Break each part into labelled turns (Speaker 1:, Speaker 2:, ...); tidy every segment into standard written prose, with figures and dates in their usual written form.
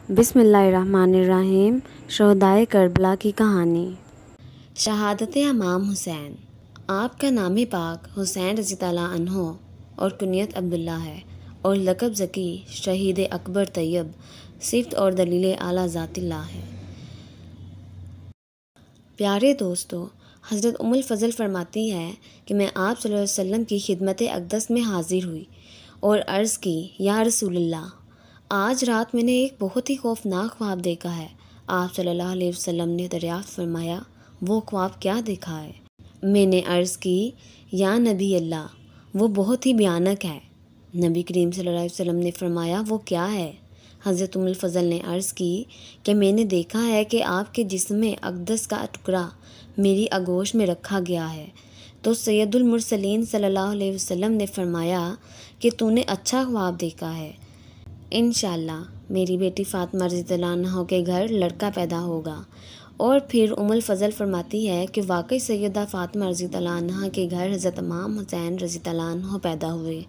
Speaker 1: بسم اللہ الرحمن الرحیم۔ شہدائے کربلا کی کہانی۔ شہادت امام حسین۔ آپ کا نام پاک حسین رضی اللہ عنہ اور کنیت عبداللہ ہے اور لقب ذکی شہید اکبر طیب صفت اور دلیل اعلیٰ ذات اللہ ہے۔ پیارے دوستو، حضرت ام الفضل فرماتی ہے کہ میں آپ صلی اللہ علیہ وسلم کی خدمت اقدس میں حاضر ہوئی اور عرض کی، یا رسول اللہ، آج رات میں نے ایک بہت ہی خوفناک خواب دیکھا ہے۔ آپ صلی اللہ علیہ وسلم نے دریافت فرمایا، وہ خواب کیا دیکھا ہے؟ میں نے عرض کی، یا نبی اللہ، وہ بہت ہی بھیانک ہے۔ نبی کریم صلی اللہ علیہ وسلم نے فرمایا، وہ کیا ہے؟ حضرت ام الفضل نے عرض کی کہ میں نے دیکھا ہے کہ آپ کے جسم اقدس کا ٹکڑا میری آغوش میں رکھا گیا ہے۔ تو سید المرسلین صلی اللہ علیہ وسلم نے فرمایا کہ تو نے اچھا خواب دیکھا ہے، انشاءاللہ میری بیٹی فاطمہ رضی اللہ عنہ کے گھر لڑکا پیدا ہوگا۔ اور پھر ام الفضل فرماتی ہے کہ واقعی سیدہ فاطمہ رضی اللہ عنہ کے گھر حضرت امام حسین رضی اللہ عنہ پیدا ہوئے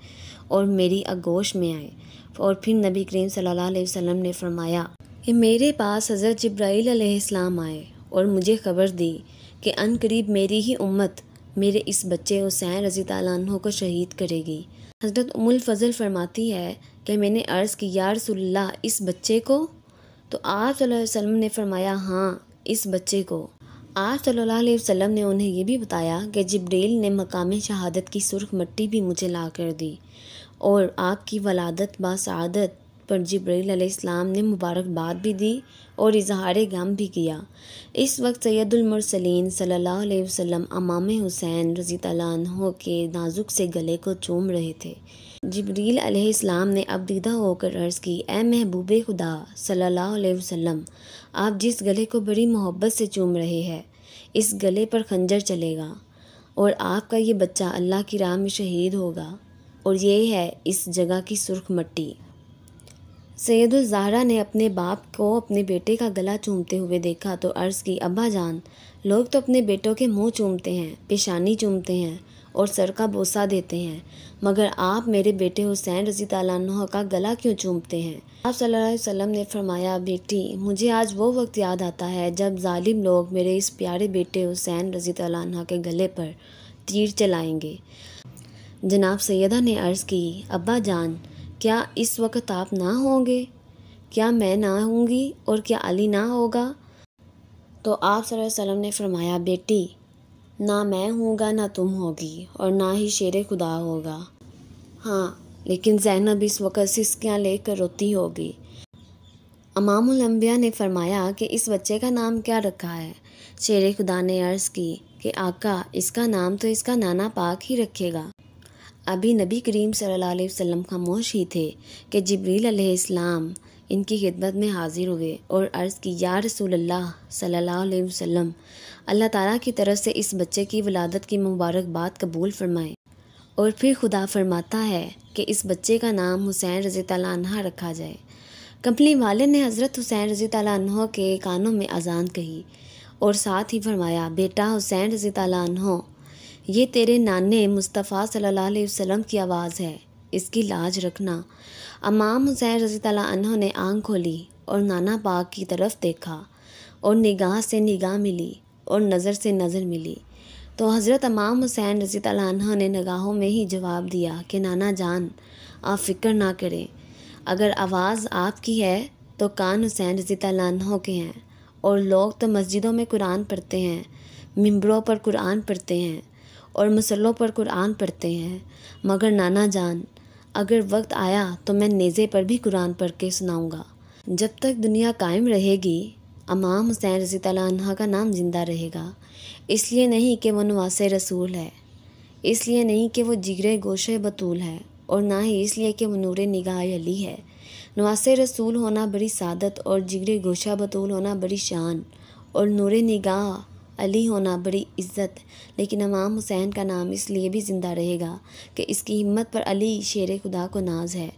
Speaker 1: اور میری آغوش میں آئے۔ اور پھر نبی کریم صلی اللہ علیہ وسلم نے فرمایا کہ میرے پاس حضرت جبرائیل علیہ السلام آئے اور مجھے خبر دی کہ عن قریب میری ہی امت میرے اس بچے حسین رضی اللہ عنہ کو شہید کرے گی۔ حضرت ام الفضل فرماتی ہے کہ میں نے عرض کی، یا رسول اللہ، اس بچے کو؟ تو آپ صلی اللہ علیہ وسلم نے فرمایا، ہاں، اس بچے کو۔ آپ صلی اللہ علیہ وسلم نے انہیں یہ بھی بتایا کہ جبریل نے مقام شہادت کی سرخ مٹی بھی مجھے لا کر دی اور آپ کی ولادت باسعادت پر جبریل علیہ السلام نے مبارکباد بھی دی اور اظہار غم بھی کیا۔ اس وقت سید المرسلین صلی اللہ علیہ وسلم امام حسین رضی اللہ عنہ کے نازک سے گلے کو چوم رہے تھے۔ جبریل علیہ السلام نے اب دیدہ ہو کر عرض کی، اے محبوب خدا صلی اللہ علیہ وسلم، آپ جس گلے کو بڑی محبت سے چوم رہے ہیں، اس گلے پر خنجر چلے گا اور آپ کا یہ بچہ اللہ کی راہ میں شہید ہوگا، اور یہ ہے اس جگہ کی سرخ مٹی۔ سید الزہرا نے اپنے باپ کو اپنے بیٹے کا گلا چومتے ہوئے دیکھا تو عرض کی، ابا جان، لوگ تو اپنے بیٹوں کے منہ چومتے ہیں، پیشانی چومتے ہیں اور سر کا بوسہ دیتے ہیں، مگر آپ میرے بیٹے حسین رضی اللہ عنہ کا گلا کیوں چومتے ہیں؟ آپ صلی اللہ علیہ وسلم نے فرمایا، بیٹی، مجھے آج وہ وقت یاد آتا ہے جب ظالم لوگ میرے اس پیارے بیٹے حسین رضی اللہ عنہ کے گلے پر تیر چلائیں گے۔ جناب سیدہ نے عرض کی، ابا جان، کیا اس وقت آپ نہ ہوں گے؟ کیا میں نہ ہوں گی اور کیا علی نہ ہوگا؟ تو آپ صلی اللہ علیہ وسلم نے فرمایا، بیٹی، نہ میں ہوں گا، نہ تم ہوگی، اور نہ ہی شیر خدا ہوگا۔ ہاں، لیکن زینب اس وقت سسکیاں لے کر روتی ہوگی۔ امام الانبیاء نے فرمایا کہ اس بچے کا نام کیا رکھا ہے؟ شیر خدا نے عرض کی کہ آقا، اس کا نام تو اس کا نانا پاک ہی رکھے گا۔ ابھی نبی کریم صلی اللہ علیہ وسلم خاموش ہی تھے کہ جبریل علیہ السلام ان کی خدمت میں حاضر ہوئے اور عرض کی، یا رسول اللہ صلی اللہ علیہ وسلم، اللہ تعالیٰ کی طرف سے اس بچے کی ولادت کی مبارکباد قبول فرمائیں۔ اور پھر خدا فرماتا ہے کہ اس بچے کا نام حسین رضی اللہ عنہ رکھا جائے۔ کملی والے نے حضرت حسین رضی اللہ عنہ کے کانوں میں اذان کہی اور ساتھ ہی فرمایا، بیٹا حسین رضی اللہ عنہ، یہ تیرے نانے مصطفیٰ صلی اللہ علیہ وسلم کی آواز ہے، اس کی لاج رکھنا۔ امام حسین رضی اللہ عنہ نے آنکھ کھولی اور نانا پاک کی طرف دیکھا اور نگاہ سے نگاہ ملی اور نظر سے نظر ملی تو حضرت امام حسین رضی اللہ عنہ نے نگاہوں میں ہی جواب دیا کہ نانا جان، آپ فکر نہ کریں، اگر آواز آپ کی ہے تو کان حسین رضی اللہ عنہ کے ہیں، اور لوگ تو مسجدوں میں قرآن پڑھتے ہیں، ممبروں پر قرآن پڑھتے ہیں اور مصلوں پر قرآن پڑھتے ہیں، مگر نانا جان، اگر وقت آیا تو میں نیزے پر بھی قرآن پڑھ کے سناؤں گا۔ جب تک دنیا قائم رہے گی، امام حسین رضی اللہ عنہ کا نام زندہ رہے گا، اس لیے نہیں کہ وہ نواس رسول ہے، اس لیے نہیں کہ وہ جگر گوشہ بطول ہے، اور نہ ہی اس لیے کہ وہ نور نگاہ علی ہے۔ نواس رسول ہونا بڑی سعادت اور جگر گوشہ بطول ہونا بڑی شان اور نور نگاہ علی ہونا بڑی عزت، لیکن امام حسین کا نام اس لیے بھی زندہ رہے گا کہ اس کی ہمت پر علی شیر خدا کو ناز ہے۔